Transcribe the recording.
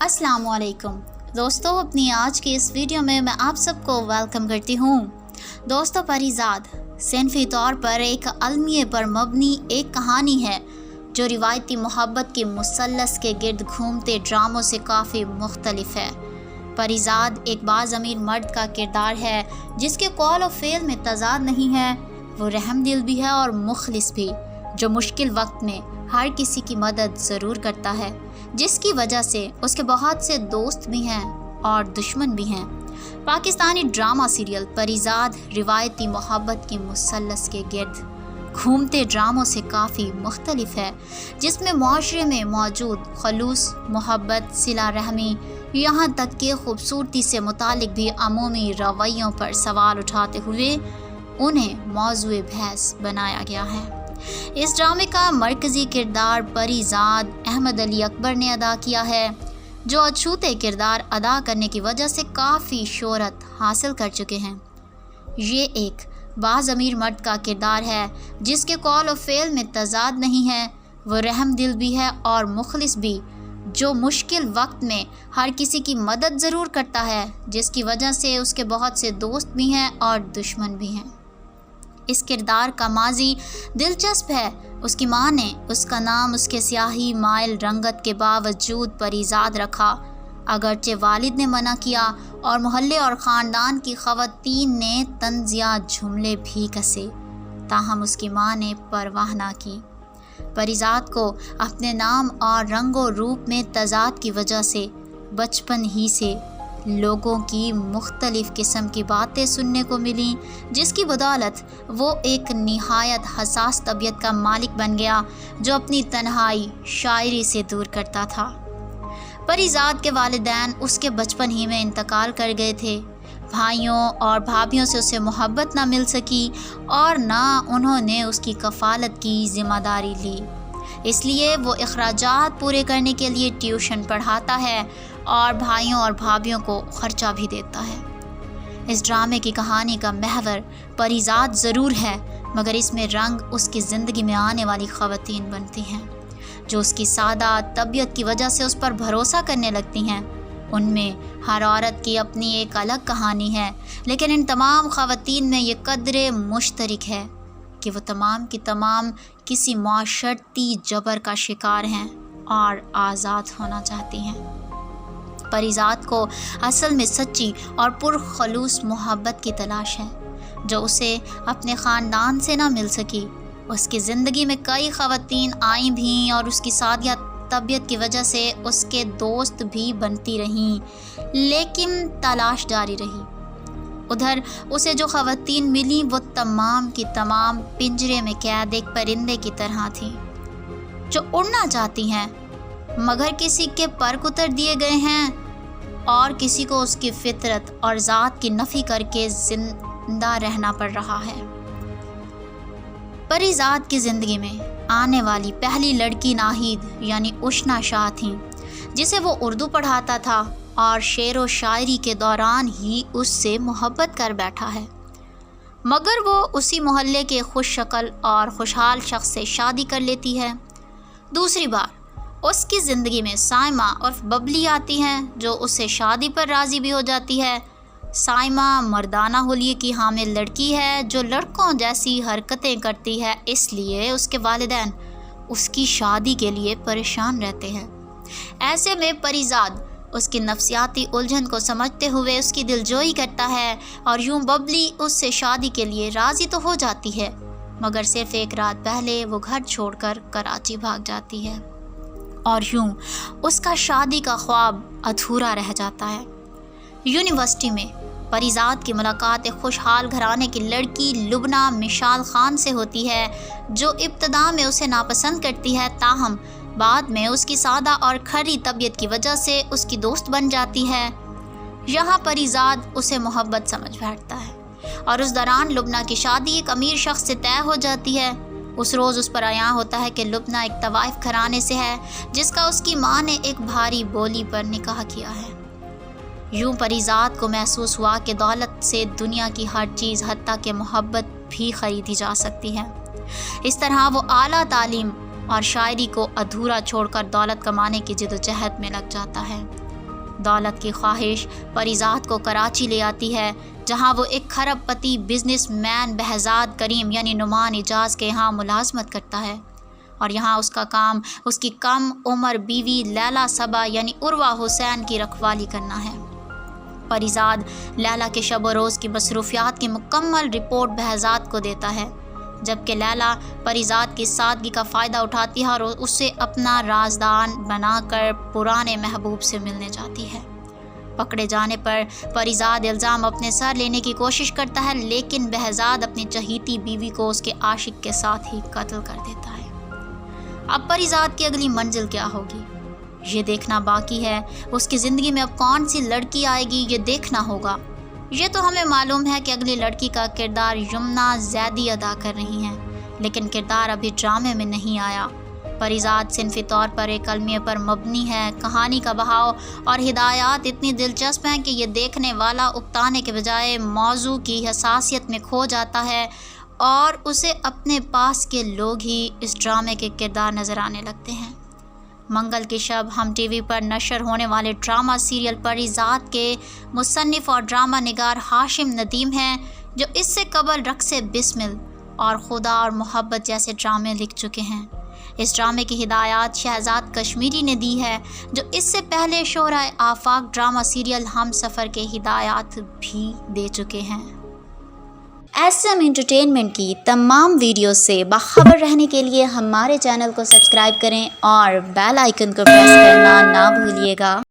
अस्सलाम वालेकुम दोस्तों, अपनी आज की इस वीडियो में मैं आप सबको वेलकम करती हूँ। दोस्तों, परीज़ाद सिनफी तौर पर एक अलमिये पर मबनी एक कहानी है जो रिवायती मोहब्बत के मुसल्लस के गिर्द घूमते ड्रामों से काफ़ी मुख्तलिफ है। परीज़ाद एक बाज़मीर मर्द का किरदार है जिसके कौल और फ़ेल में तज़ाद नहीं है। वो रहमदिल भी है और मुखलिस भी, जो मुश्किल वक्त में हर किसी की मदद ज़रूर करता है, जिसकी वजह से उसके बहुत से दोस्त भी हैं और दुश्मन भी हैं। पाकिस्तानी ड्रामा सीरियल परीज़ाद रिवायती मोहब्बत की मुसल्लस के गिर्द घूमते ड्रामों से काफ़ी मुख्तलिफ है, जिसमें मुआशरे में मौजूद खलूस, मोहब्बत, सिला रहमी, यहाँ तक कि खूबसूरती से मुतालिक भी अमूमी रवैयों पर सवाल उठाते हुए उन्हें मौज़ूए बहस बनाया गया है। इस ड्रामे का मरकज़ी किरदार परीज़ाद अहमद अली अकबर ने अदा किया है, जो अछूते किरदार अदा करने की वजह से काफ़ी शोहरत हासिल कर चुके हैं। ये एक बाज़मीर मर्द का किरदार है जिसके कौल और फ़ेल में तज़ाद नहीं है। वो रहमदिल भी है और मुखलिस भी, जो मुश्किल वक्त में हर किसी की मदद ज़रूर करता है, जिसकी वजह से उसके बहुत से दोस्त भी हैं और दुश्मन भी हैं। इस किरदार का माजी दिलचस्प है। उसकी माँ ने उसका नाम उसके स्याही माइल रंगत के बावजूद परीज़ाद रखा, अगरचे वालिद ने मना किया और मोहल्ले और ख़ानदान की ख़वातीन ने तंज़िया जुमले भी कसे, ताहम उसकी माँ ने परवाह ना की। परीज़ाद को अपने नाम और रंगो रूप में तज़ाद की वजह से बचपन ही से लोगों की मुख्तलिफ़ किस्म की बातें सुनने को मिली, जिसकी बदौलत वो एक निहायत हसास तबीयत का मालिक बन गया, जो अपनी तन्हाई शायरी से दूर करता था। परीज़ाद के वालिदैन उसके बचपन ही में इंतकाल कर गए थे। भाइयों और भाभियों से उसे मोहब्बत ना मिल सकी और ना उन्होंने उसकी कफ़ालत की ज़िम्मेदारी ली। इसलिए वो अखराजात पूरे करने के लिए ट्यूशन पढ़ाता है और भाइयों और भाभियों को ख़र्चा भी देता है। इस ड्रामे की कहानी का महवर परीज़ाद ज़रूर है, मगर इसमें रंग उसकी ज़िंदगी में आने वाली ख़वातीन बनती हैं, जो उसकी सादा तबीयत की वजह से उस पर भरोसा करने लगती हैं। उनमें हर औरत की अपनी एक अलग कहानी है, लेकिन इन तमाम ख़वातीन में ये कदरे मुश्तरक है कि वो तमाम की तमाम किसी माशरती जबर का शिकार हैं और आज़ाद होना चाहती हैं। परीज़ाद को असल में सच्ची और पुरखलूस मोहब्बत की तलाश है, जो उसे अपने ख़ानदान से ना मिल सकी। उसकी ज़िंदगी में कई ख़वातीन आई भी और उसकी सादिया तबीयत की वजह से उसके दोस्त भी बनती रहीं, लेकिन तलाश जारी रही। उधर उसे जो ख़वातीन मिली वो तमाम की तमाम पिंजरे में कैद एक परिंदे की तरह थी, जो उड़ना चाहती हैं मगर किसी के पर कुतर दिए गए हैं और किसी को उसकी फितरत और ज़ात की नफ़ी करके ज़िंदा रहना पड़ रहा है। परीज़ाद की ज़िंदगी में आने वाली पहली लड़की नाहिद यानी उशना शाह थी, जिसे वो उर्दू पढ़ाता था और शेर व शायरी के दौरान ही उससे मोहब्बत कर बैठा है, मगर वो उसी मोहल्ले के खुश शक्ल और खुशहाल शख्स से शादी कर लेती है। दूसरी बार उसकी ज़िंदगी में साइमा और बबली आती हैं, जो उससे शादी पर राज़ी भी हो जाती है। साइमा मर्दाना हुलिये की हामिल लड़की है, जो लड़कों जैसी हरकतें करती है, इसलिए उसके वालिदैन उसकी शादी के लिए परेशान रहते हैं। ऐसे में परीज़ाद उसकी नफ्सियाती उलझन को समझते हुए उसकी दिलजोई करता है और यूं बबली उससे शादी के लिए राज़ी तो हो जाती है, मगर सिर्फ एक रात पहले वो घर छोड़कर कराची भाग जाती है और यूं उसका शादी का ख्वाब अधूरा रह जाता है। यूनिवर्सिटी में परीज़ाद की मुलाकात एक खुशहाल घराने की लड़की लुबना मिशाल ख़ान से होती है, जो इब्तदा में उसे नापसंद करती है, ताहम बाद में उसकी सादा और खरी तबीयत की वजह से उसकी दोस्त बन जाती है। यहाँ परीज़ाद उसे मोहब्बत समझ बैठता है और उस दौरान लुबना की शादी एक अमीर शख्स से तय हो जाती है। उस रोज़ उस पर आया होता है कि लुबना एक तवाइफ घराने से है, जिसका उसकी माँ ने एक भारी बोली पर निकाह किया है। यूं परीज़ाद को महसूस हुआ कि दौलत से दुनिया की हर चीज़ हत्ता के मोहब्बत भी ख़रीदी जा सकती है। इस तरह वो आला तालीम और शायरी को अधूरा छोड़कर दौलत कमाने की जिद्दोजहद में लग जाता है। दौलत की ख्वाहिश परिजात को कराची ले आती है, जहां वो एक खरबपति बिजनेसमैन बहजाद करीम यानी नुमान इजाज़ के यहाँ मुलाजमत करता है और यहाँ उसका काम उसकी कम उम्र बीवी लैला सबा यानी उर्वा हुसैन की रखवाली करना है। परिजाद लैला के शब व रोज़ की मसरूफियात की मुकम्मल रिपोर्ट बहजाद को देता है, जबकि लैला परिजाद की सादगी का फ़ायदा उठाती है और उसे अपना राजदान बनाकर पुराने महबूब से मिलने जाती है। पकड़े जाने पर परिजाद इल्ज़ाम अपने सर लेने की कोशिश करता है, लेकिन बहजाद अपनी चहीती बीवी को उसके आशिक के साथ ही कत्ल कर देता है। अब परिजाद की अगली मंजिल क्या होगी ये देखना बाकी है। उसकी ज़िंदगी में अब कौन सी लड़की आएगी ये देखना होगा। ये तो हमें मालूम है कि अगली लड़की का किरदार यमुना ज़ैदी अदा कर रही हैं, लेकिन किरदार अभी ड्रामे में नहीं आया। परिजाद सिनफी तौर पर एक अलमिए पर मबनी है। कहानी का बहाव और हिदायत इतनी दिलचस्प हैं कि ये देखने वाला उकताने के बजाय मौजू की हसासियत में खो जाता है और उसे अपने पास के लोग ही इस ड्रामे के किरदार नज़र आने लगते हैं। मंगल की शब हम टीवी पर नशर होने वाले ड्रामा सीरियल परिजात के मुसन्निफ और ड्रामा निगार हाशिम नदीम हैं, जो इससे कबल रक्से बिस्मिल और खुदा और मोहब्बत जैसे ड्रामे लिख चुके हैं। इस ड्रामे की हिदायत शहजाद कश्मीरी ने दी है, जो इससे पहले शोहराए आफाक ड्रामा सीरियल हम सफ़र के हिदायत भी दे चुके हैं। SM एंटरटेनमेंट की तमाम वीडियो से बाखबर रहने के लिए हमारे चैनल को सब्सक्राइब करें और बेल आइकन को प्रेस करना ना भूलिएगा।